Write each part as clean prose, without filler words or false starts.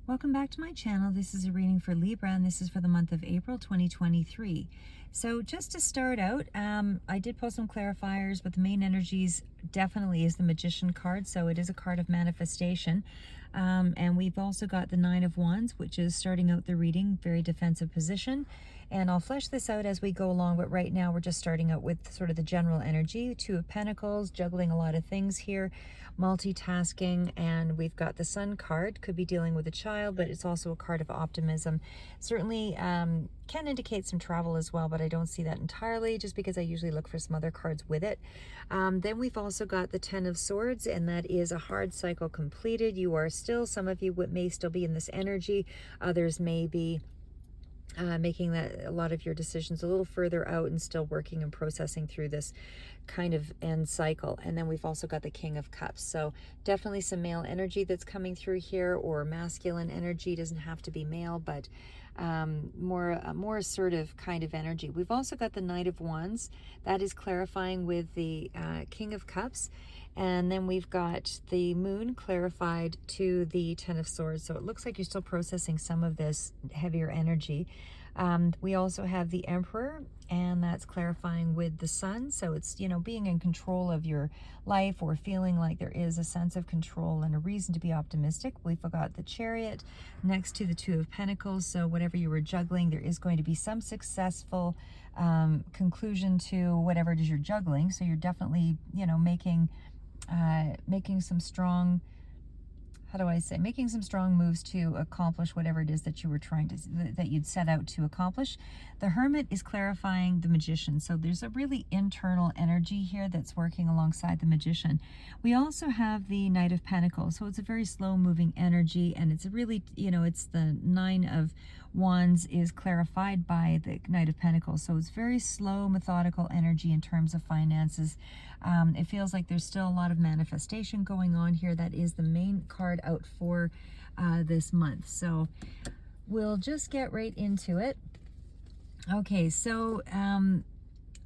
Welcome back to my channel. This is a reading for Libra, and this is for the month of April 2023. So just to start out, I did post some clarifiers, but the main energies definitely is the Magician card. So it is a card of manifestation. And we've also got the Nine of Wands, which is starting out the reading, very defensive position. And I'll flesh this out as we go along, but right now we're just starting out with sort of the general energy. Two of Pentacles, juggling a lot of things here, multitasking, and we've got the Sun card, could be dealing with a child, but it's also a card of optimism. Certainly can indicate some travel as well, but I don't see that entirely, just because I usually look for some other cards with it. Then we've also got the Ten of Swords, and that is a hard cycle completed. You are still, some of you may still be in this energy, others may be making that a lot of your decisions a little further out and still working and processing through this kind of end cycle. And then we've also got the King of Cups. So definitely some male energy that's coming through here, or masculine energy. Doesn't have to be male, but more assertive kind of energy. We've also got the Knight of Wands. That is clarifying with the King of Cups. And then we've got the Moon clarified to the Ten of Swords. So it looks like you're still processing some of this heavier energy. We also have the Emperor, and that's clarifying with the Sun. So it's, you know, being in control of your life, or feeling like there is a sense of control and a reason to be optimistic. We've got the Chariot next to the Two of Pentacles. So whatever you were juggling, there is going to be some successful conclusion to whatever it is you're juggling. So you're definitely, you know, making some strong, making some strong moves to accomplish whatever it is that you were that you'd set out to accomplish. The Hermit is clarifying the Magician. So there's a really internal energy here that's working alongside the Magician. We also have the Knight of Pentacles. So it's a very slow moving energy, and it's really, you know, it's the Nine of Wands is clarified by the Knight of Pentacles. So it's very slow, methodical energy in terms of finances. It feels like there's still a lot of manifestation going on here. That is the main card out for this month. So we'll just get right into it. Okay, so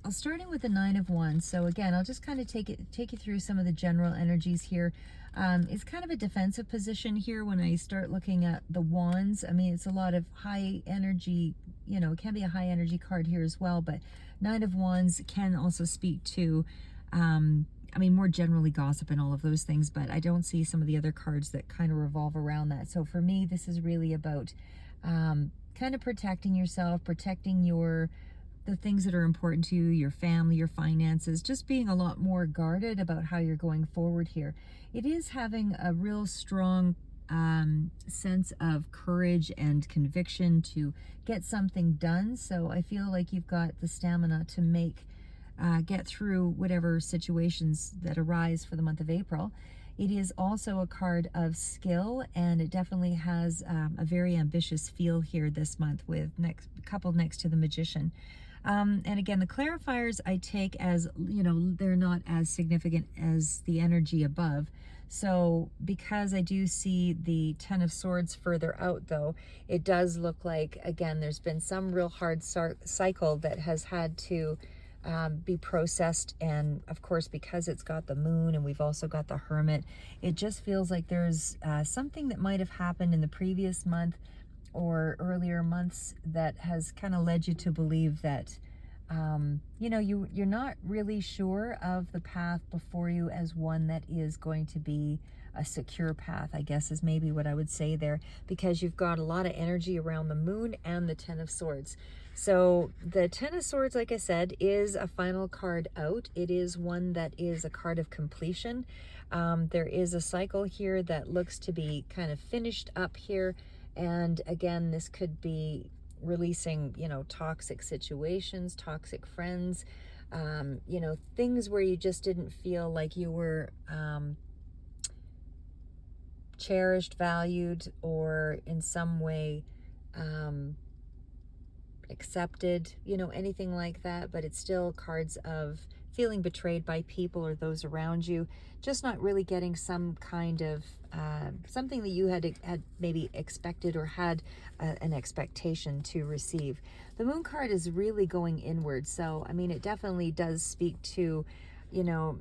starting with the Nine of Wands. So again, I'll just kind of take you through some of the general energies here. It's kind of a defensive position here when I start looking at the wands. I mean, it's a lot of high energy, you know, it can be a high energy card here as well, but Nine of Wands can also speak to, I mean, more generally gossip and all of those things, but I don't see some of the other cards that kind of revolve around that. So for me, this is really about kind of protecting yourself, protecting the things that are important to you, your family, your finances, just being a lot more guarded about how you're going forward here. It is having a real strong sense of courage and conviction to get something done. So I feel like you've got the stamina to get through whatever situations that arise for the month of April. It is also a card of skill, and it definitely has a very ambitious feel here this month, with coupled next to the Magician. And again, the clarifiers I take as, you know, they're not as significant as the energy above. So because I do see the Ten of Swords further out, though, it does look like, again, there's been some real hard cycle that has had to be processed. And of course, because it's got the Moon and we've also got the Hermit, it just feels like there's something that might have happened in the previous month or earlier months that has kind of led you to believe that you know, you're not really sure of the path before you as one that is going to be a secure path, I guess is maybe what I would say there, because you've got a lot of energy around the Moon and the Ten of Swords. So the Ten of Swords, like I said, is a final card out. It is one that is a card of completion. There is a cycle here that looks to be kind of finished up here. And again, this could be releasing, you know, toxic situations, toxic friends, you know, things where you just didn't feel like you were cherished, valued, or in some way accepted, you know, anything like that. But it's still cards of feeling betrayed by people or those around you, just not really getting some kind of something that you had maybe expected or had an expectation to receive. The Moon card is really going inward. So I mean, it definitely does speak to, you know,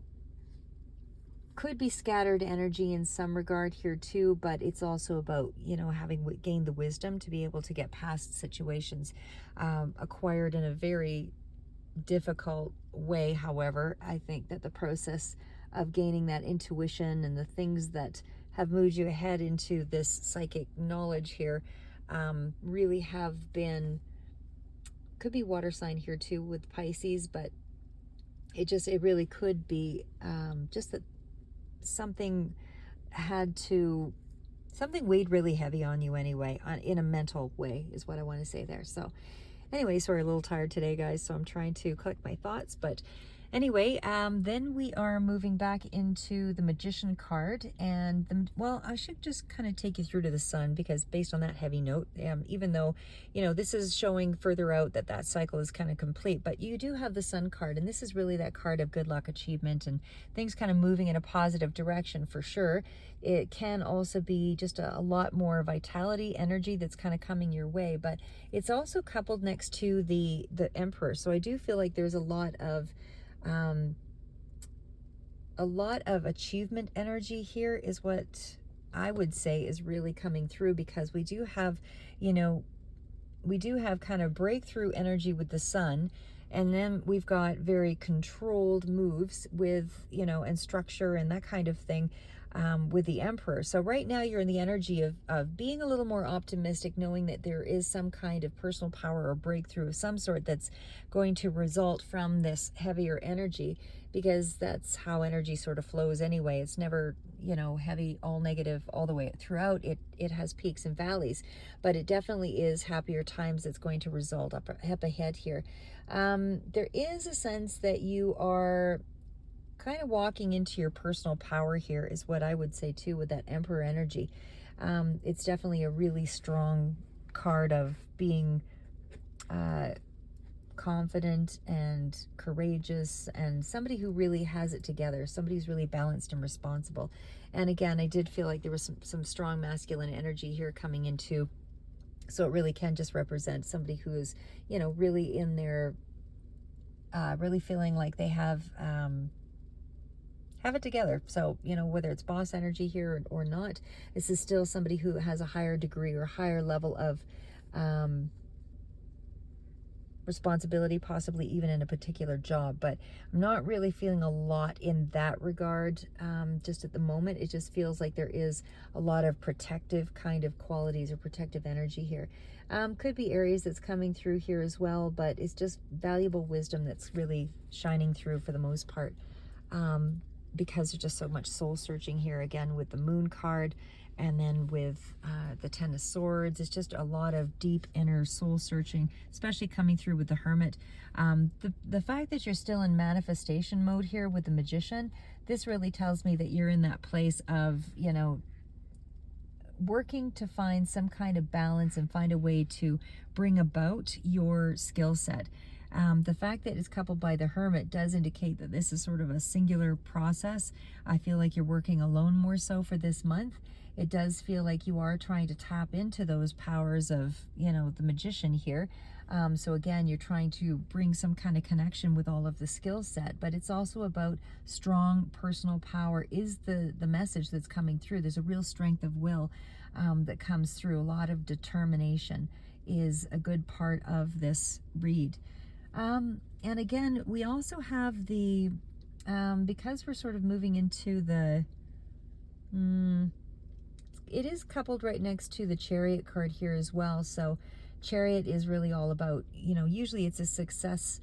could be scattered energy in some regard here too, but it's also about, having gained the wisdom to be able to get past situations, acquired in a very difficult way. However, I think that the process of gaining that intuition and the things that have moved you ahead into this psychic knowledge here really have been, could be water sign here too with Pisces, but it really could be just that something something weighed really heavy on you anyway, in a mental way is what I want to say there. So anyway, sorry, a little tired today, guys, so I'm trying to collect my thoughts. But anyway, then we are moving back into the Magician card. And, well, I should just kind of take you through to the Sun, because based on that heavy note, even though, this is showing further out that cycle is kind of complete, but you do have the Sun card, and this is really that card of good luck, achievement, and things kind of moving in a positive direction for sure. It can also be just a lot more vitality, energy that's kind of coming your way, but it's also coupled next to the Emperor. So I do feel like there's a lot of achievement energy here is what I would say is really coming through, because we do have kind of breakthrough energy with the Sun, and then we've got very controlled moves with, and structure and that kind of thing with the Emperor. So right now you're in the energy of being a little more optimistic, knowing that there is some kind of personal power or breakthrough of some sort that's going to result from this heavier energy, because that's how energy sort of flows anyway. It's never, heavy, all negative all the way throughout. It has peaks and valleys, but it definitely is happier times that's going to result up ahead here. There is a sense that you are kind of walking into your personal power here, is what I would say too, with that Emperor energy. It's definitely a really strong card of being confident and courageous, and somebody who really has it together, somebody who's really balanced and responsible. And again, I did feel like there was some strong masculine energy here coming into, so it really can just represent somebody who is, really in their, really feeling like they have it together. So, whether it's boss energy here or not, this is still somebody who has a higher degree or higher level of responsibility, possibly even in a particular job. But I'm not really feeling a lot in that regard just at the moment. It just feels like there is a lot of protective kind of qualities or protective energy here. Could be areas that's coming through here as well, but it's just valuable wisdom that's really shining through for the most part, because there's just so much soul searching here, again with the Moon card, and then with the Ten of Swords. It's just a lot of deep inner soul searching, especially coming through with the Hermit. The fact that you're still in manifestation mode here with the Magician, this really tells me that you're in that place of, working to find some kind of balance and find a way to bring about your skill set. The fact that it's coupled by the Hermit does indicate that this is sort of a singular process. I feel like you're working alone more so for this month. It does feel like you are trying to tap into those powers of, the Magician here. So again, you're trying to bring some kind of connection with all of the skill set, but it's also about strong personal power is the message that's coming through. There's a real strength of will that comes through. A lot of determination is a good part of this read. And again, we also have the, because we're sort of moving into the, it is coupled right next to the Chariot card here as well. So Chariot is really all about, usually it's a success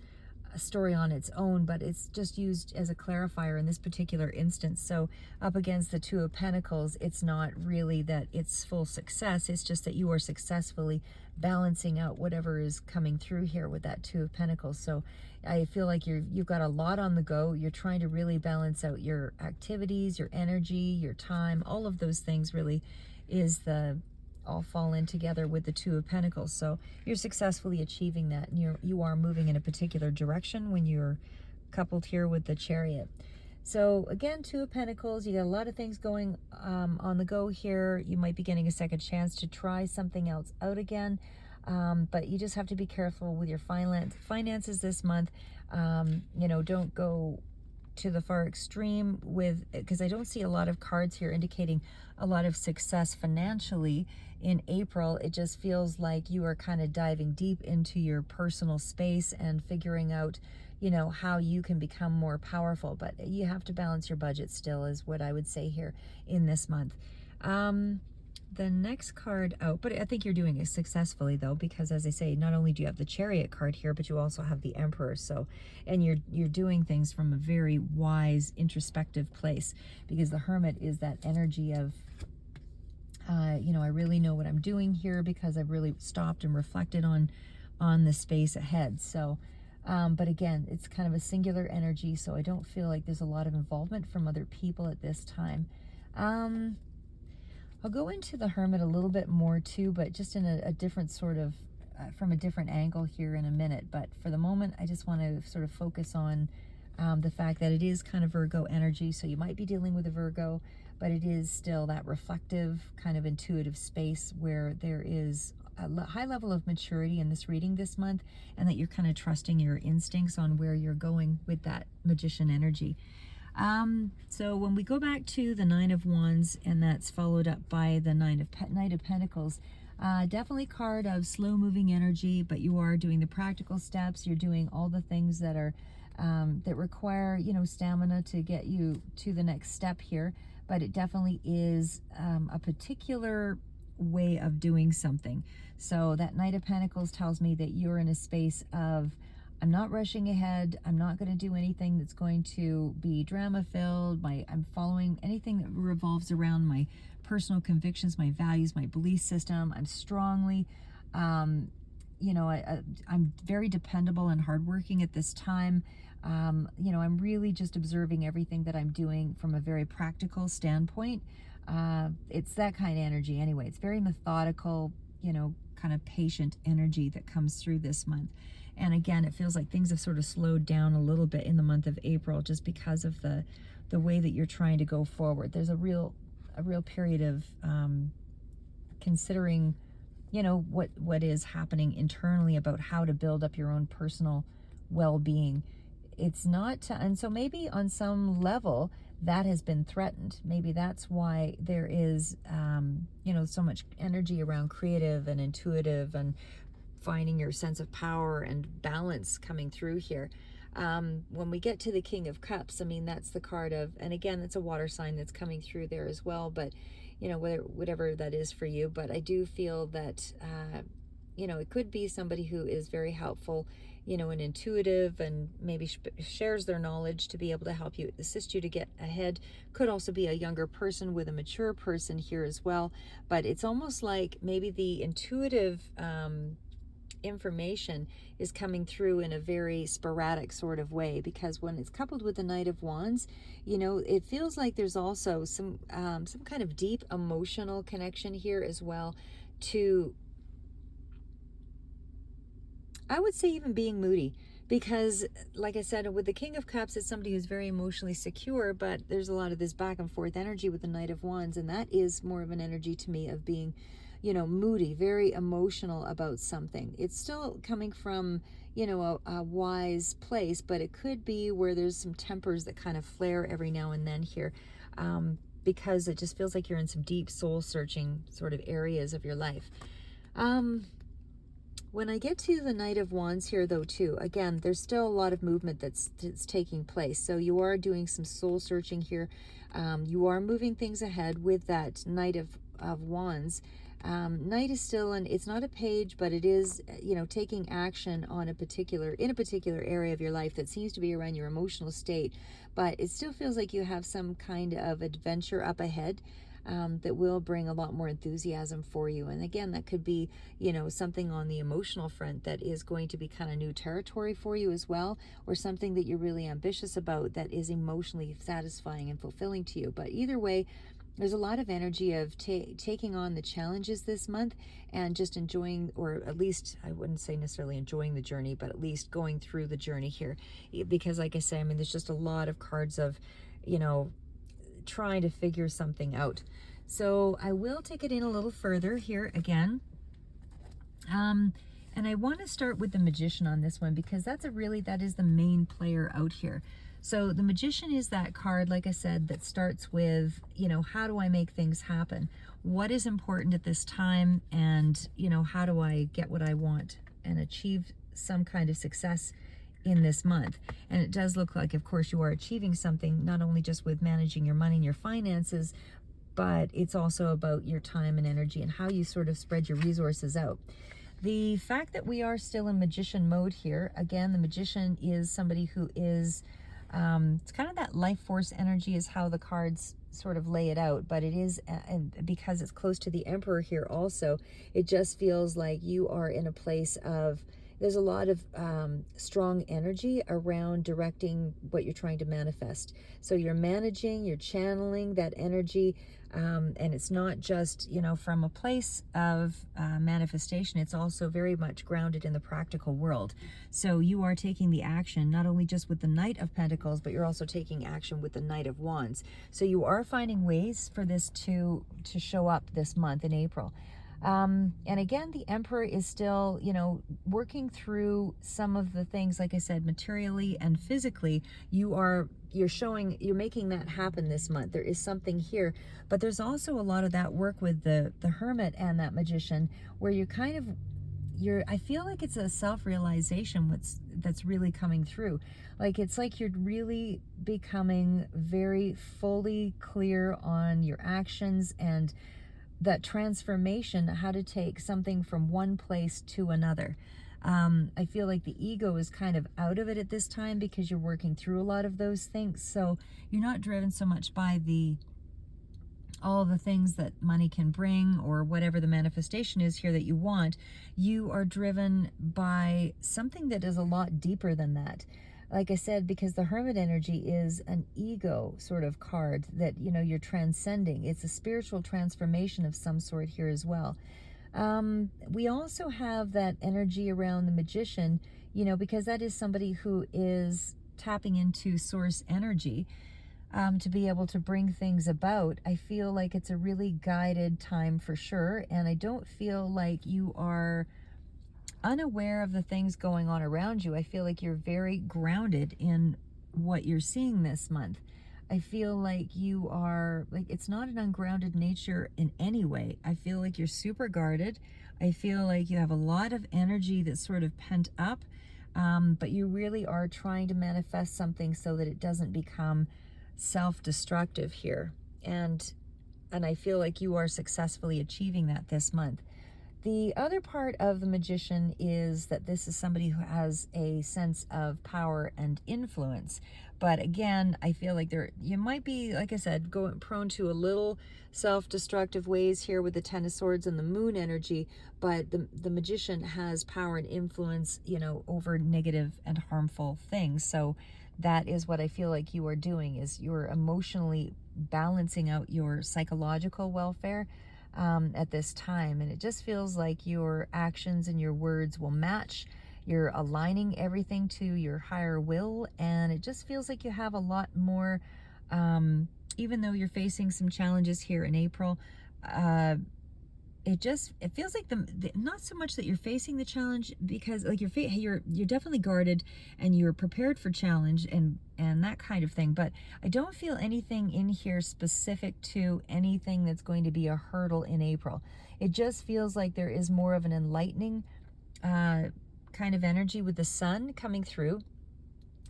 story on its own, but it's just used as a clarifier in this particular instance. So up against the Two of Pentacles, it's not really that it's full success, it's just that you are successfully balancing out whatever is coming through here with that Two of Pentacles. So I feel like you've got a lot on the go. You're trying to really balance out your activities, your energy, your time, all of those things really is all fall in together with the Two of Pentacles. So you're successfully achieving that, and you are moving in a particular direction when you're coupled here with the Chariot. So again, Two of Pentacles, you got a lot of things going on the go here. You might be getting a second chance to try something else out again, but you just have to be careful with your finances this month. Don't go to the far extreme with, because I don't see a lot of cards here indicating a lot of success financially in April. It just feels like you are kind of diving deep into your personal space and figuring out, you know, how you can become more powerful. But you have to balance your budget still, is what I would say here in this month. The next card out, but I think you're doing it successfully though, because as I say, not only do you have the Chariot card here, but you also have the Emperor. So, and you're doing things from a very wise, introspective place, because the Hermit is that energy of, you know, I really know what I'm doing here because I've really stopped and reflected on the space ahead. So, but again, it's kind of a singular energy, so I don't feel like there's a lot of involvement from other people at this time. I'll go into the Hermit a little bit more too, but just in a different sort of, from a different angle here in a minute. But for the moment, I just want to sort of focus on the fact that it is kind of Virgo energy. So you might be dealing with a Virgo, but it is still that reflective, kind of intuitive space where there is a high level of maturity in this reading this month, and that you're kind of trusting your instincts on where you're going with that Magician energy. So when we go back to the Nine of Wands, and that's followed up by the Knight of Pentacles, definitely card of slow moving energy, but you are doing the practical steps. You're doing all the things that are, that require, you know, stamina to get you to the next step here. But it definitely is, a particular way of doing something. So that Knight of Pentacles tells me that you're in a space of, I'm not rushing ahead. I'm not going to do anything that's going to be drama-filled. I'm following anything that revolves around my personal convictions, my values, my belief system. I'm strongly, you know, I'm very dependable and hardworking at this time. You know, I'm really just observing everything that I'm doing from a very practical standpoint. It's that kind of energy anyway. It's very methodical, you know, kind of patient energy that comes through this month. And again, it feels like things have sort of slowed down a little bit in the month of April, just because of the way that you're trying to go forward. There's a real period of considering, you know, what is happening internally about how to build up your own personal well-being. It's not, and so maybe on some level that has been threatened. Maybe that's why there is, you know, so much energy around creative and intuitive and finding your sense of power and balance coming through here. When we get to the King of Cups, I mean, that's the card of, and again, it's a water sign that's coming through there as well, but, you know, whatever that is for you. But I do feel that, you know, it could be somebody who is very helpful, you know, and intuitive, and maybe shares their knowledge to be able to help you, assist you to get ahead. Could also be a younger person with a mature person here as well. But it's almost like maybe the intuitive, information is coming through in a very sporadic sort of way, because when it's coupled with the Knight of Wands, you know, it feels like there's also some kind of deep emotional connection here as well to, I would say, even being moody. Because like I said, with the King of Cups, it's somebody who's very emotionally secure, but there's a lot of this back and forth energy with the Knight of Wands, and that is more of an energy to me of being, you know, moody, very emotional about something. It's still coming from, you know, a wise place, but it could be where there's some tempers that kind of flare every now and then here, because it just feels like you're in some deep soul searching sort of areas of your life. When I get to the Knight of Wands here, though, too, again, there's still a lot of movement that's taking place. So you are doing some soul searching here. You are moving things ahead with that Knight of Wands. Knight is still, and it's not a page, but it is, you know, taking action on in a particular area of your life that seems to be around your emotional state. But it still feels like you have some kind of adventure up ahead. That will bring a lot more enthusiasm for you. And again, that could be, you know, something on the emotional front that is going to be kind of new territory for you as well, or something that you're really ambitious about that is emotionally satisfying and fulfilling to you. But either way, there's a lot of energy of taking on the challenges this month and just enjoying, or at least, I wouldn't say necessarily enjoying the journey, but at least going through the journey here. Because like I say, I mean, there's just a lot of cards of, you know, trying to figure something out. So I will take it in a little further here again. And I want to start with the Magician on this one, because that is the main player out here. So the Magician is that card, like I said, that starts with, how do I make things happen? What is important at this time? And, how do I get what I want and achieve some kind of success in this month? And it does look like, of course, you are achieving something, not only just with managing your money and your finances, but it's also about your time and energy and how you sort of spread your resources out. The fact that we are still in Magician mode here, again, the Magician is somebody who is, it's kind of that life force energy is how the cards sort of lay it out, but it is, and because it's close to the Emperor here also, it just feels like you are in a place of, there's a lot of strong energy around directing what you're trying to manifest. So you're managing, you're channeling that energy, and it's not just, from a place of manifestation, it's also very much grounded in the practical world. So you are taking the action, not only just with the Knight of Pentacles, but you're also taking action with the Knight of Wands. So you are finding ways for this to show up this month in April. And again, the Emperor is still, working through some of the things, like I said, materially and physically. You're making that happen this month. There is something here, but there's also a lot of that work with the Hermit and that Magician, where I feel like it's a self-realization that's really coming through. Like, it's like you're really becoming very fully clear on your actions and that transformation, how to take something from one place to another. I feel like the ego is kind of out of it at this time because you're working through a lot of those things. So you're not driven so much by all the things that money can bring or whatever the manifestation is here that you want. You are driven by something that is a lot deeper than that. Like I said, because the Hermit energy is an ego sort of card that, you're transcending. It's a spiritual transformation of some sort here as well. We also have that energy around the Magician, because that is somebody who is tapping into source energy to be able to bring things about. I feel like it's a really guided time for sure. And I don't feel like you are unaware of the things going on around you. I feel like you're very grounded in what you're seeing this month. I feel like you are, like, it's not an ungrounded nature in any way. I feel like you're super guarded. I feel like you have a lot of energy that's sort of pent up, but you really are trying to manifest something so that it doesn't become self-destructive here. And I feel like you are successfully achieving that this month. The other part of the Magician is that this is somebody who has a sense of power and influence. But again, I feel like you might be, like I said, prone to a little self-destructive ways here with the Ten of Swords and the Moon energy. But the Magician has power and influence, over negative and harmful things. So that is what I feel like you are doing, is you're emotionally balancing out your psychological welfare at this time. And it just feels like your actions and your words will match. You're aligning everything to your higher will. And it just feels like you have a lot more, even though you're facing some challenges here in April, it feels like not so much that you're facing the challenge, because like you're definitely guarded and you're prepared for challenge and that kind of thing, but I don't feel anything in here specific to anything that's going to be a hurdle in April. It just feels like there is more of an enlightening kind of energy with the Sun coming through,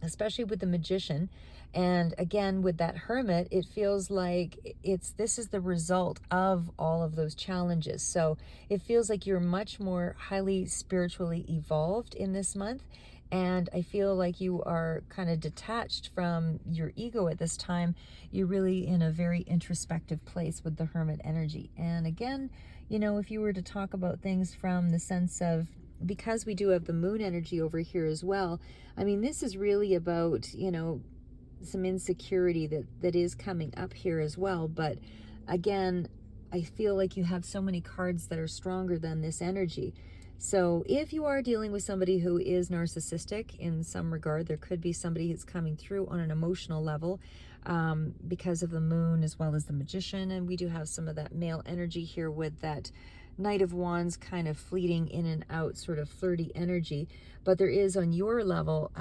especially with the Magician. And again, with that Hermit, it feels like this is the result of all of those challenges. So it feels like you're much more highly spiritually evolved in this month. And I feel like you are kind of detached from your ego at this time. You're really in a very introspective place with the Hermit energy. And again, if you were to talk about things from the sense of, because we do have the Moon energy over here as well, I mean, this is really about, some insecurity that is coming up here as well. But again, I feel like you have so many cards that are stronger than this energy. So if you are dealing with somebody who is narcissistic in some regard, there could be somebody who's coming through on an emotional level because of the Moon as well as the Magician. And we do have some of that male energy here with that Knight of Wands kind of fleeting in and out, sort of flirty energy. But there is on your level,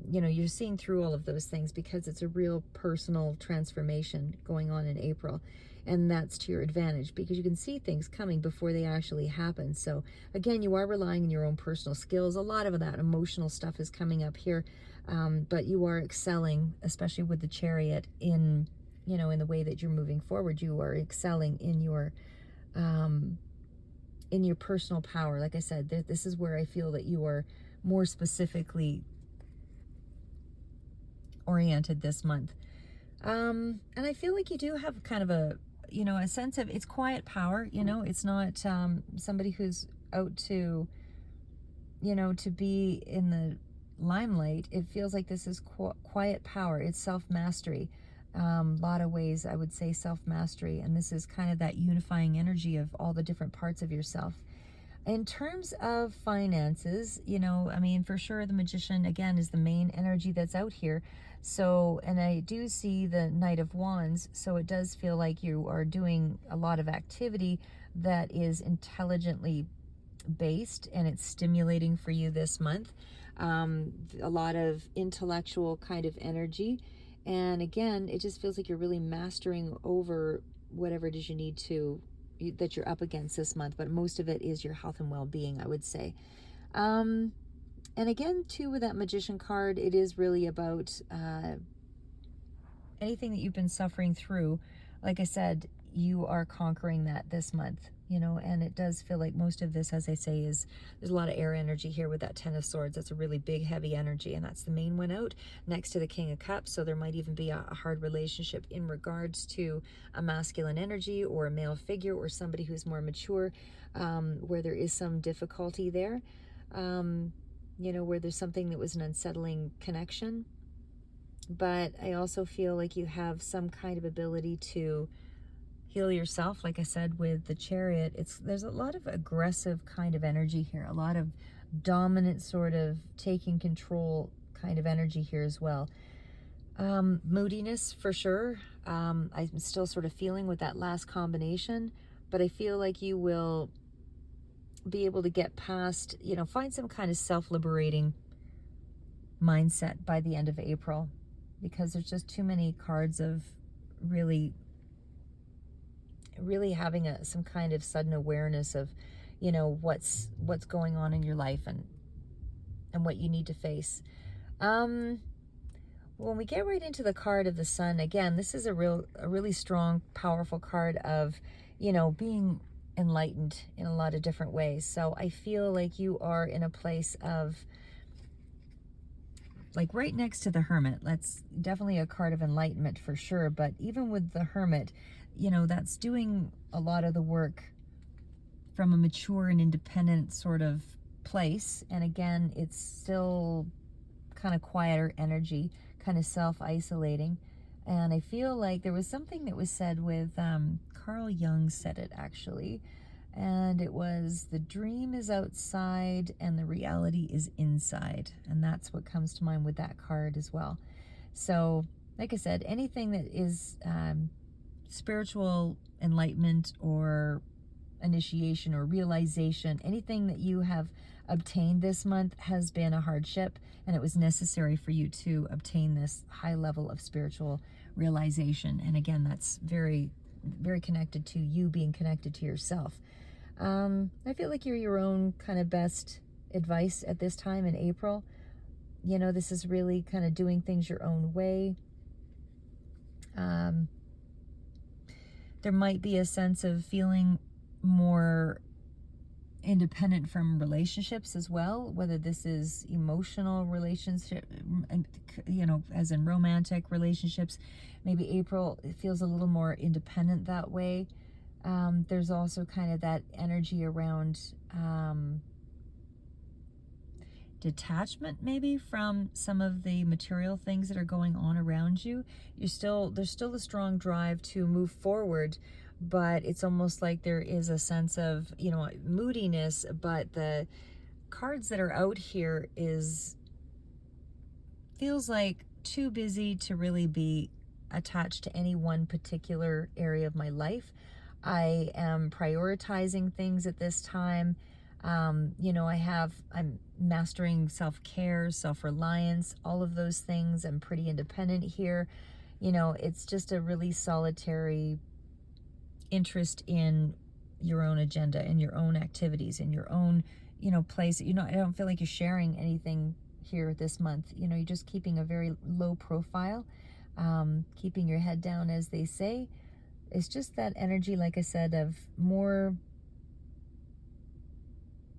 you know, you're seeing through all of those things because it's a real personal transformation going on in April. And that's to your advantage because you can see things coming before they actually happen. So again, you are relying on your own personal skills. A lot of that emotional stuff is coming up here, but you are excelling, especially with the Chariot, in, you know, in the way that you're moving forward. You are excelling in your personal power. Like I said, this is where I feel that you are more specifically oriented this month. And I feel like you do have kind of a, you know, a sense of, it's quiet power, you know, it's not somebody who's out to, you know, to be in the limelight. It feels like this is quiet power. It's self-mastery. A lot of ways I would say self-mastery, and this is kind of that unifying energy of all the different parts of yourself. In terms of finances, you know, I mean, for sure, the Magician, again, is the main energy that's out here. So, and I do see the Knight of Wands, so it does feel like you are doing a lot of activity that is intelligently based, and it's stimulating for you this month. A lot of intellectual kind of energy. And again, it just feels like you're really mastering over whatever it is you need to, that you're up against this month, but most of it is your health and well-being, I would say. And again, too, with that Magician card, it is really about anything that you've been suffering through. Like I said, you are conquering that this month, you know, and it does feel like most of this, as I say, is, there's a lot of air energy here with that Ten of Swords. That's a really big, heavy energy, and that's the main one out next to the King of Cups. So there might even be a hard relationship in regards to a masculine energy or a male figure or somebody who's more mature, where there is some difficulty there, you know, where there's something that was an unsettling connection. But I also feel like you have some kind of ability to heal yourself. Like I said, with the Chariot, there's a lot of aggressive kind of energy here, a lot of dominant sort of taking control kind of energy here as well. Moodiness for sure. I'm still sort of feeling with that last combination, but I feel like you will be able to get past, you know, find some kind of self-liberating mindset by the end of April, because there's just too many cards of really having some kind of sudden awareness of, you know, what's going on in your life and what you need to face. When we get right into the card of the Sun, again, this is a really strong, powerful card of, you know, being enlightened in a lot of different ways. So I feel like you are in a place of, like, right next to the Hermit. That's definitely a card of enlightenment for sure. But even with the Hermit, you know, that's doing a lot of the work from a mature and independent sort of place. And again, it's still kind of quieter energy, kind of self-isolating. And I feel like there was something that was said with, Carl Jung said it actually, and it was, the dream is outside and the reality is inside. And that's what comes to mind with that card as well. So like I said, anything that is spiritual enlightenment or initiation or realization, anything that you have obtained this month has been a hardship, and it was necessary for you to obtain this high level of spiritual realization. And again, that's very, very connected to you being connected to yourself. I feel like you're your own kind of best advice at this time in April. You know, this is really kind of doing things your own way. There might be a sense of feeling more independent from relationships as well, whether this is emotional relationship, you know, as in romantic relationships. Maybe April, it feels a little more independent that way. There's also kind of that energy around detachment, maybe, from some of the material things that are going on around you. There's still a strong drive to move forward, but it's almost like there is a sense of, you know, moodiness. But the cards that are out here feels like too busy to really be attached to any one particular area of my life. I am prioritizing things at this time. You know, I'm mastering self-care, self-reliance, all of those things. I'm pretty independent here. You know, it's just a really solitary interest in your own agenda and your own activities and your own, you know, place. You know, I don't feel like you're sharing anything here this month. You know, you're just keeping a very low profile, keeping your head down, as they say. It's just that energy, like I said, of more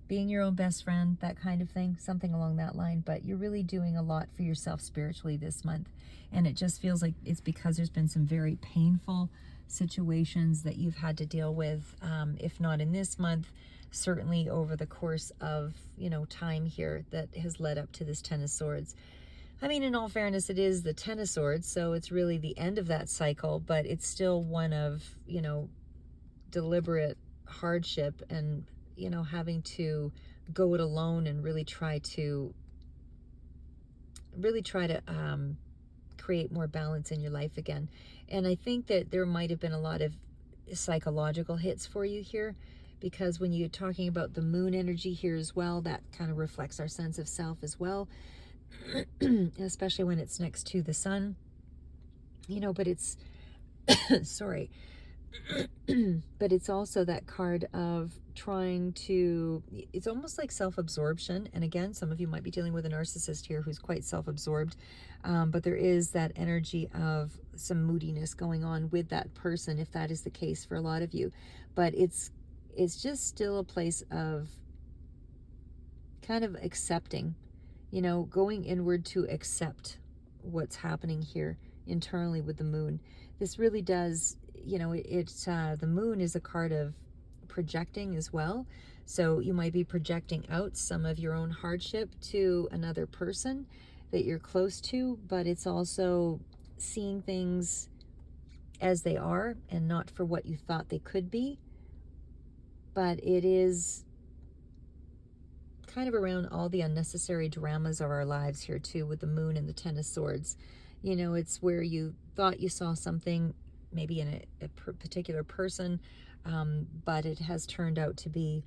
being your own best friend, that kind of thing, something along that line. But you're really doing a lot for yourself spiritually this month. And it just feels like it's because there's been some very painful situations that you've had to deal with, if not in this month, certainly over the course of, you know, time here that has led up to this Ten of Swords. I mean, in all fairness, it is the Ten of Swords, so it's really the end of that cycle, but it's still one of, you know, deliberate hardship and, you know, having to go it alone and really try to create more balance in your life again. And I think that there might have been a lot of psychological hits for you here, because when you're talking about the moon energy here as well, that kind of reflects our sense of self as well, especially when it's next to the sun, you know. But it's sorry. But it's also that card of trying to, it's almost like self-absorption. And again, some of you might be dealing with a narcissist here who's quite self-absorbed, but there is that energy of some moodiness going on with that person, if that is the case for a lot of you. But it's just still a place of kind of accepting, you know, going inward to accept what's happening here internally with the moon. This really does, you know, the moon is a card of projecting as well. So you might be projecting out some of your own hardship to another person that you're close to, but it's also seeing things as they are and not for what you thought they could be. But it is kind of around all the unnecessary dramas of our lives here too, with the moon and the Ten of Swords. You know, it's where you thought you saw something maybe in a particular person, but it has turned out to be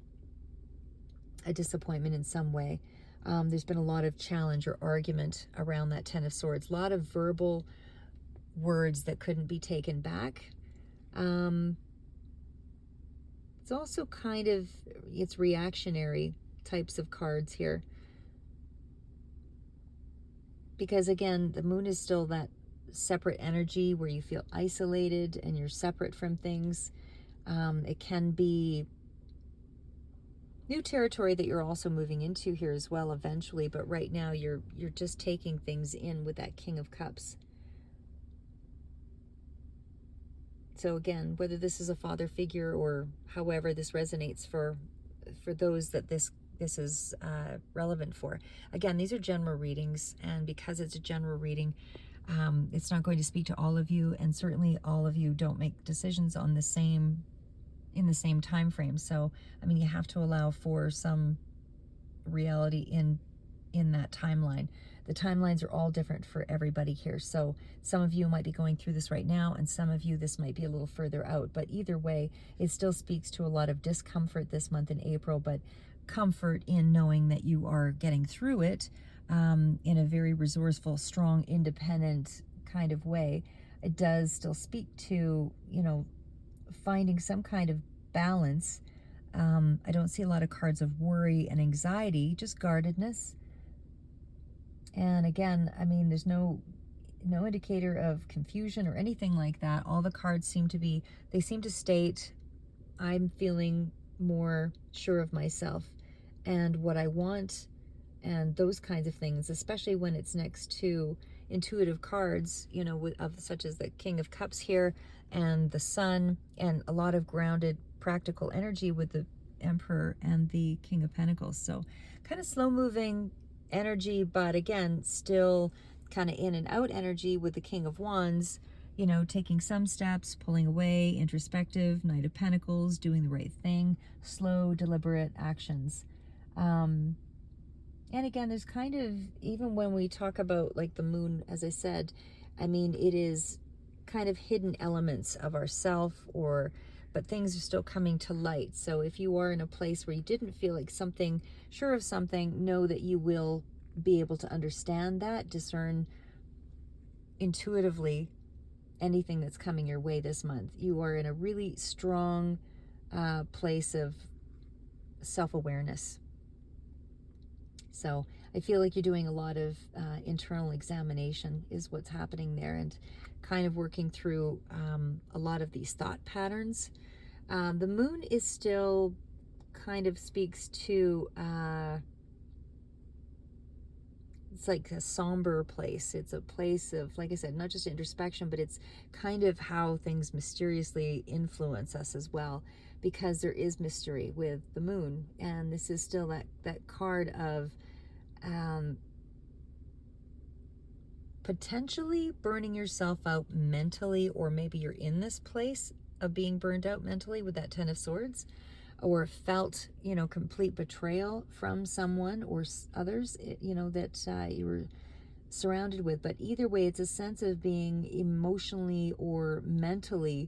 a disappointment in some way. There's been a lot of challenge or argument around that Ten of Swords, a lot of verbal words that couldn't be taken back. It's also kind of, it's reactionary types of cards here, because again, the moon is still that separate energy where you feel isolated and you're separate from things. It can be new territory that you're also moving into here as well eventually, but right now you're just taking things in with that King of Cups. So again, whether this is a father figure or however this resonates for those that this is relevant for. Again, these are general readings, and because it's a general reading, it's not going to speak to all of you, and certainly all of you don't make decisions on the same in the same time frame. So I mean, you have to allow for some reality in that timeline. The timelines are all different for everybody here. So some of you might be going through this right now, and some of you this might be a little further out. But either way, it still speaks to a lot of discomfort this month in April, but comfort in knowing that you are getting through it in a very resourceful, strong, independent kind of way. It does still speak to, you know, finding some kind of balance. I don't see a lot of cards of worry and anxiety, just guardedness. And again, I mean, there's no indicator of confusion or anything like that. All the cards seem to state, I'm feeling more sure of myself and what I want, and those kinds of things, especially when it's next to intuitive cards, you know, such as the King of Cups here and the Sun, and a lot of grounded practical energy with the Emperor and the King of Pentacles. So kind of slow moving energy, but again, still kind of in and out energy with the King of Wands, you know, taking some steps, pulling away, introspective, Knight of Pentacles, doing the right thing, slow, deliberate actions. And again, there's kind of, even when we talk about like the moon, as I said, I mean, it is kind of hidden elements of ourself, or but things are still coming to light. So if you are in a place where you didn't feel like something, sure of something, know that you will be able to understand that, discern intuitively anything that's coming your way this month. You are in a really strong place of self-awareness. So I feel like you're doing a lot of internal examination is what's happening there, and kind of working through a lot of these thought patterns. The moon is still kind of speaks to, it's like a somber place. It's a place of, like I said, not just introspection, but it's kind of how things mysteriously influence us as well, because there is mystery with the moon. And this is still that card of potentially burning yourself out mentally, or maybe you're in this place of being burned out mentally with that Ten of Swords, or felt, complete betrayal from someone or others, that you were surrounded with. But either way, it's a sense of being emotionally or mentally,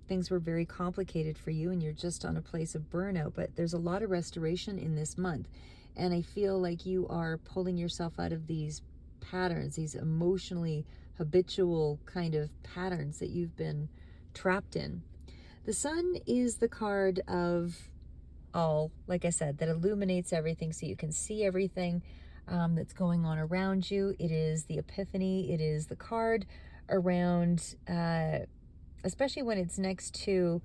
things were very complicated for you and you're just on a place of burnout. But there's a lot of restoration in this month. And I feel like you are pulling yourself out of these patterns, these emotionally habitual kind of patterns that you've been trapped in. The sun is the card of all, like I said, that illuminates everything so you can see everything that's going on around you. It is the epiphany. It is the card around, especially when it's next to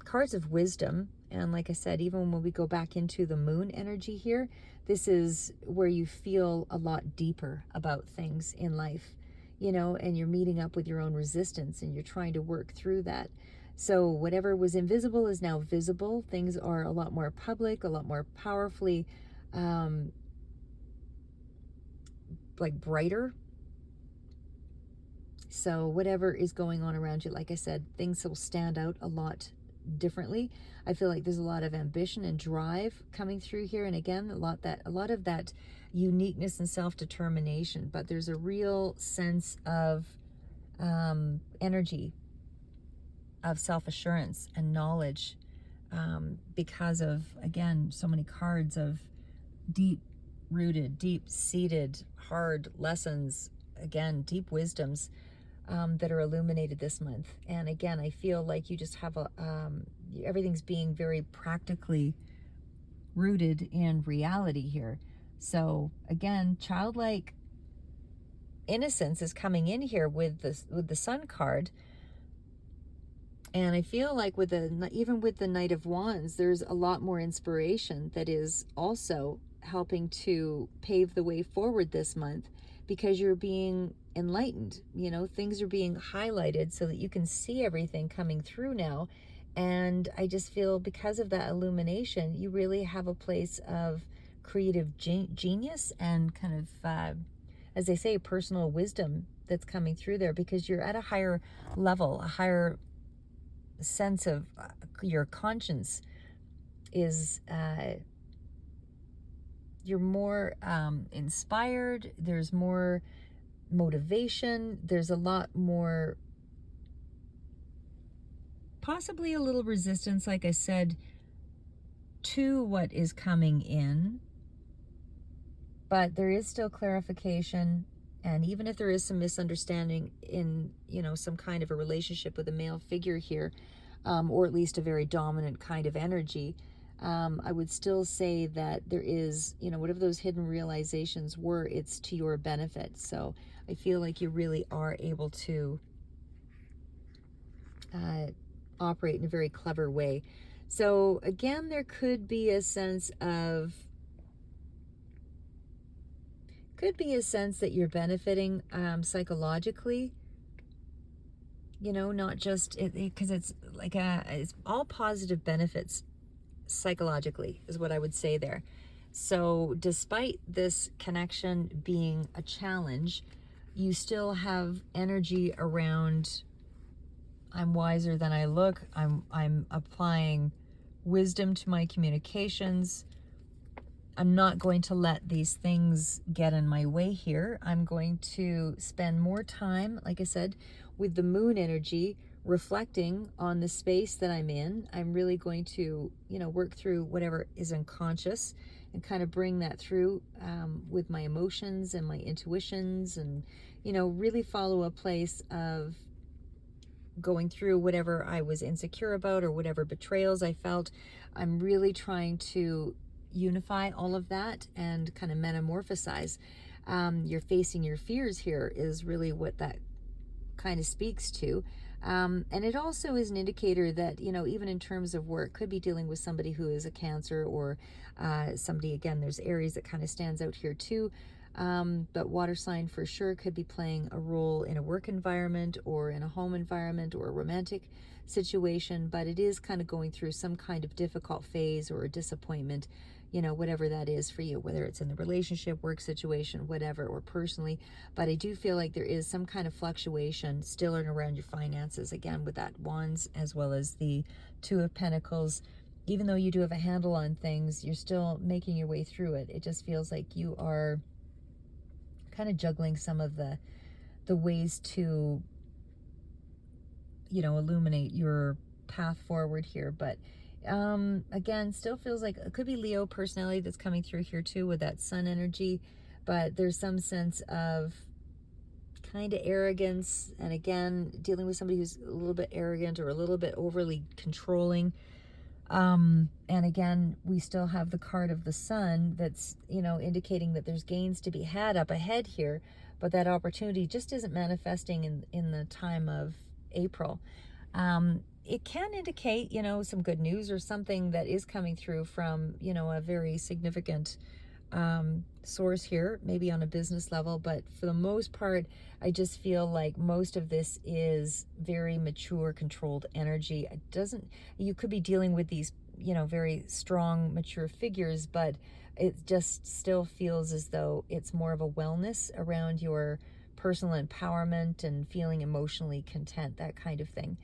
cards of wisdom. And like I said, even when we go back into the moon energy here, this is where you feel a lot deeper about things in life, and you're meeting up with your own resistance and you're trying to work through that. So whatever was invisible is now visible. Things are a lot more public, a lot more powerfully, like brighter. So whatever is going on around you, like I said, things will stand out a lot differently. I feel like there's a lot of ambition and drive coming through here. And again, a lot of that uniqueness and self-determination, but there's a real sense of energy, of self-assurance and knowledge, because of, again, so many cards of deep-rooted, deep-seated, hard lessons, again, deep wisdoms that are illuminated this month. And again, I feel like you just have everything's being very practically rooted in reality here. So again, childlike innocence is coming in here with the Sun card. And I feel like even with the Knight of Wands, there's a lot more inspiration that is also helping to pave the way forward this month, because you're being enlightened. Things are being highlighted so that you can see everything coming through now. And I just feel because of that illumination, you really have a place of creative genius and kind of, as they say, personal wisdom that's coming through there, because you're at a higher level, a higher sense of your conscience is, you're more inspired, there's more motivation, there's a lot more, possibly a little resistance, like I said, to what is coming in, but there is still clarification. And even if there is some misunderstanding in, some kind of a relationship with a male figure here, or at least a very dominant kind of energy, I would still say that there is, whatever those hidden realizations were, it's to your benefit. So I feel like you really are able to operate in a very clever way. So again, there could be a sense that you're benefiting psychologically, not just because it's like it's all positive benefits psychologically is what I would say there. So despite this connection being a challenge, you still have energy around, I'm wiser than I look, I'm applying wisdom to my communications, I'm not going to let these things get in my way here. I'm going to spend more time, like I said, with the moon energy, reflecting on the space that I'm in. I'm really going to, work through whatever is unconscious and kind of bring that through with my emotions and my intuitions, and, really follow a place of going through whatever I was insecure about or whatever betrayals I felt. I'm really trying to unify all of that and kind of metamorphosize. You're facing your fears here is really what that kind of speaks to. And it also is an indicator that, even in terms of work, could be dealing with somebody who is a Cancer, or somebody, again, there's Aries that kind of stands out here too. But water sign for sure could be playing a role in a work environment or in a home environment or a romantic situation, but it is kind of going through some kind of difficult phase or a disappointment, whatever that is for you, whether it's in the relationship, work situation, whatever, or personally. But I do feel like there is some kind of fluctuation still in around your finances, again, with that Wands as well as the Two of Pentacles. Even though you do have a handle on things, you're still making your way through it. It just feels like you are kind of juggling some of the ways to, illuminate your path forward here. But again, still feels like it could be Leo personality that's coming through here too with that sun energy, but there's some sense of kind of arrogance, and again, dealing with somebody who's a little bit arrogant or a little bit overly controlling. And again, we still have the card of the sun that's, indicating that there's gains to be had up ahead here, but that opportunity just isn't manifesting in the time of April. It can indicate, some good news or something that is coming through from, a very significant source here, maybe on a business level. But for the most part, I just feel like most of this is very mature, controlled energy. You could be dealing with these, very strong, mature figures, but it just still feels as though it's more of a wellness around your personal empowerment and feeling emotionally content, that kind of thing.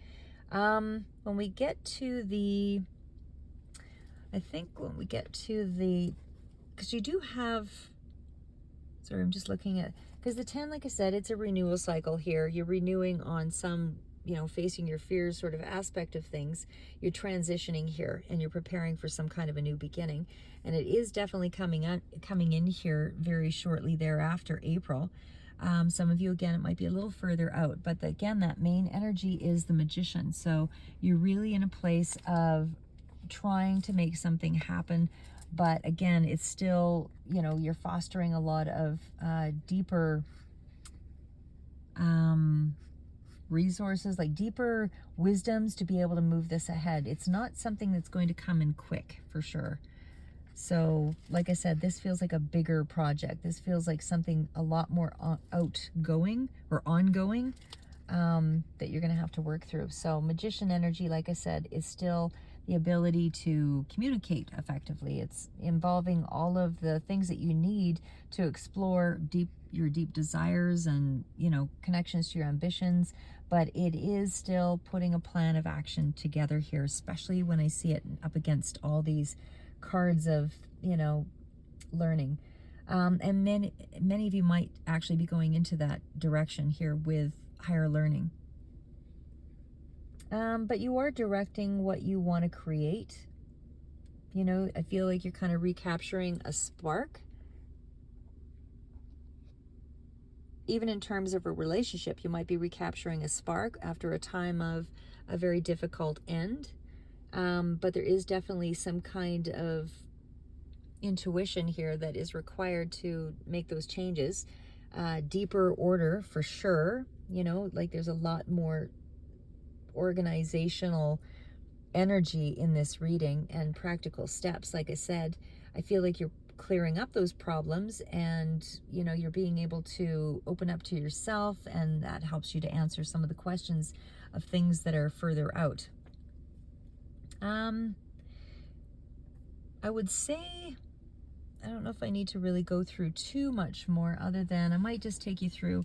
When we get to the, because you do have, sorry, I'm just looking at, because the 10, like I said, it's a renewal cycle here. You're renewing on some, facing your fears sort of aspect of things. You're transitioning here and you're preparing for some kind of a new beginning. And it is definitely coming in here very shortly thereafter, April. Some of you, again, it might be a little further out, but again, that main energy is the Magician. So you're really in a place of trying to make something happen, but again, it's still, you're fostering a lot of deeper resources, like deeper wisdoms to be able to move this ahead. It's not something that's going to come in quick, for sure. So, like I said, this feels like a bigger project. This feels like something a lot more outgoing or ongoing that you're going to have to work through. So, Magician energy, like I said, is still the ability to communicate effectively. It's involving all of the things that you need to explore your deep desires and, connections to your ambitions. But it is still putting a plan of action together here, especially when I see it up against all these cards of, learning. And many of you might actually be going into that direction here with higher learning. But you are directing what you want to create. I feel like you're kind of recapturing a spark. Even in terms of a relationship, you might be recapturing a spark after a time of a very difficult end. But there is definitely some kind of intuition here that is required to make those changes. Deeper order for sure. Like there's a lot more organizational energy in this reading and practical steps. Like I said, I feel like you're clearing up those problems, and you're being able to open up to yourself, and that helps you to answer some of the questions of things that are further out. I would say, I don't know if I need to really go through too much more, other than I might just take you through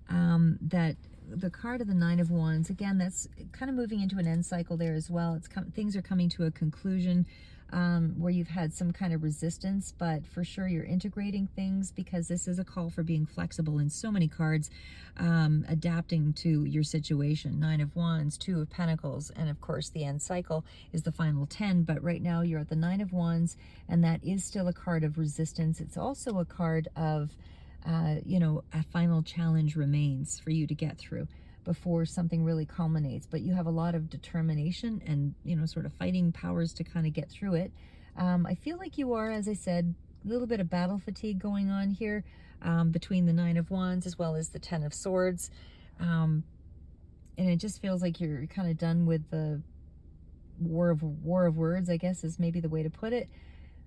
that the card of the Nine of Wands. Again, that's kind of moving into an end cycle there as well. Things are coming to a conclusion. where you've had some kind of resistance, but for sure you're integrating things, because this is a call for being flexible in so many cards, adapting to your situation. Nine of Wands, Two of Pentacles, and of course the end cycle is the final 10, but right now you're at the Nine of Wands, and that is still a card of resistance. It's also a card of, you know, a final challenge remains for you to get through before something really culminates, but you have a lot of determination and, you know, sort of fighting powers to kind of get through it. I feel like you are, as I said, a little bit of battle fatigue going on here, between the Nine of Wands as well as the Ten of Swords. And it just feels like you're kind of done with the war of words, I guess is maybe the way to put it.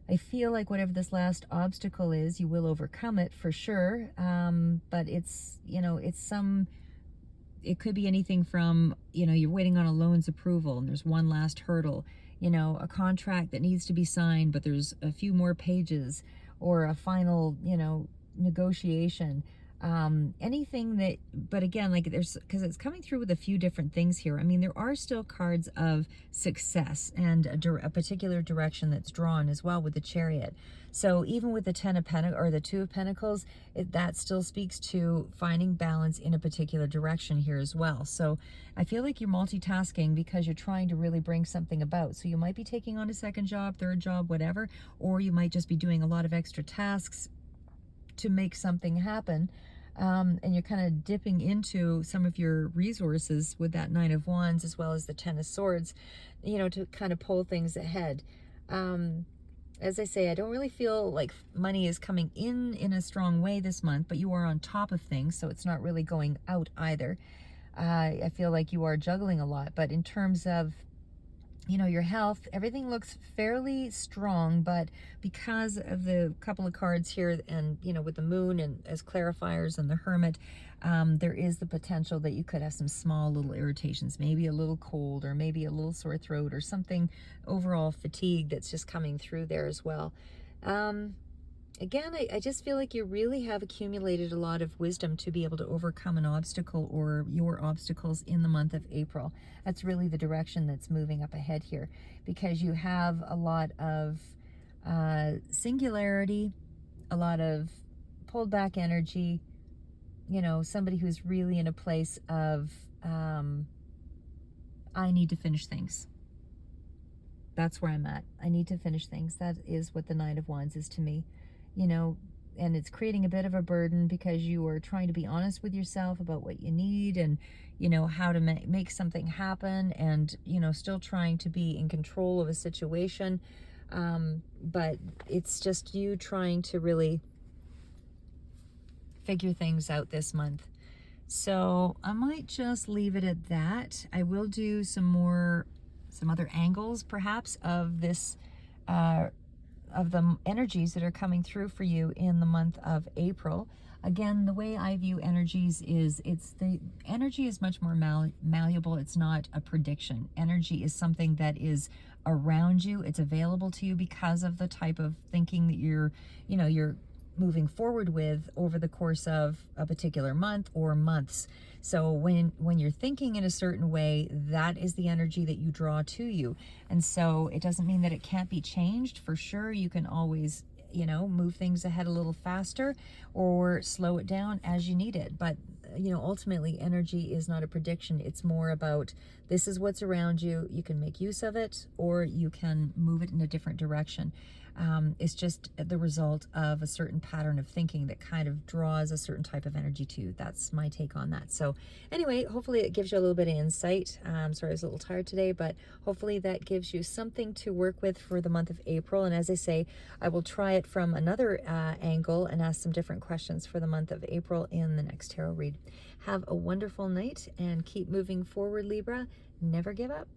I feel like whatever this last obstacle is, you will overcome it for sure. But it's, you know, it could be anything from, you know, you're waiting on a loan's approval and there's one last hurdle, you know, a contract that needs to be signed, but there's a few more pages, or a final, you know, negotiation. Anything that, but again, like there's, because it's coming through with a few different things here. I mean, there are still cards of success and a particular direction that's drawn as well with the Chariot. So even with the Ten of Pentacles or the Two of Pentacles, that still speaks to finding balance in a particular direction here as well. So I feel like you're multitasking because you're trying to really bring something about. So you might be taking on a second job, third job, whatever, or you might just be doing a lot of extra tasks to make something happen. And you're kind of dipping into some of your resources with that Nine of Wands as well as the Ten of Swords, you know, to kind of pull things ahead. As I say, I don't really feel like money is coming in a strong way this month, but you are on top of things, so it's not really going out either. I feel like you are juggling a lot, but in terms of, you know, your health, everything looks fairly strong, but because of the couple of cards here and, you know, with the Moon and as clarifiers and the Hermit, there is the potential that you could have some small little irritations, maybe a little cold or maybe a little sore throat or something, overall fatigue that's just coming through there as well. Again, I just feel like you really have accumulated a lot of wisdom to be able to overcome an obstacle or your obstacles in the month of April. That's really the direction that's moving up ahead here, because you have a lot of singularity, a lot of pulled back energy, you know, somebody who's really in a place of, I need to finish things. That's where I'm at. I need to finish things. That is what the Nine of Wands is to me. You know, and it's creating a bit of a burden because you are trying to be honest with yourself about what you need and, you know, how to make something happen, and, you know, still trying to be in control of a situation. But it's just you trying to really figure things out this month. So I might just leave it at that. I will do some other angles perhaps of this, of the energies that are coming through for you in the month of April. Again, the way I view energies is the energy is much more malleable. It's not a prediction. Energy is something that is around you. It's available to you because of the type of thinking that you're moving forward with over the course of a particular month or months. So when you're thinking in a certain way, that is the energy that you draw to you. And so it doesn't mean that it can't be changed. For sure, you can always, you know, move things ahead a little faster or slow it down as you need it. But, you know, ultimately energy is not a prediction. It's more about, this is what's around you. You can make use of it or you can move it in a different direction. It's just the result of a certain pattern of thinking that kind of draws a certain type of energy to you. That's my take on that. So anyway, hopefully it gives you a little bit of insight. Sorry, I was a little tired today, but hopefully that gives you something to work with for the month of April. And as I say, I will try it from another angle and ask some different questions for the month of April in the next tarot read. Have a wonderful night and keep moving forward, Libra. Never give up.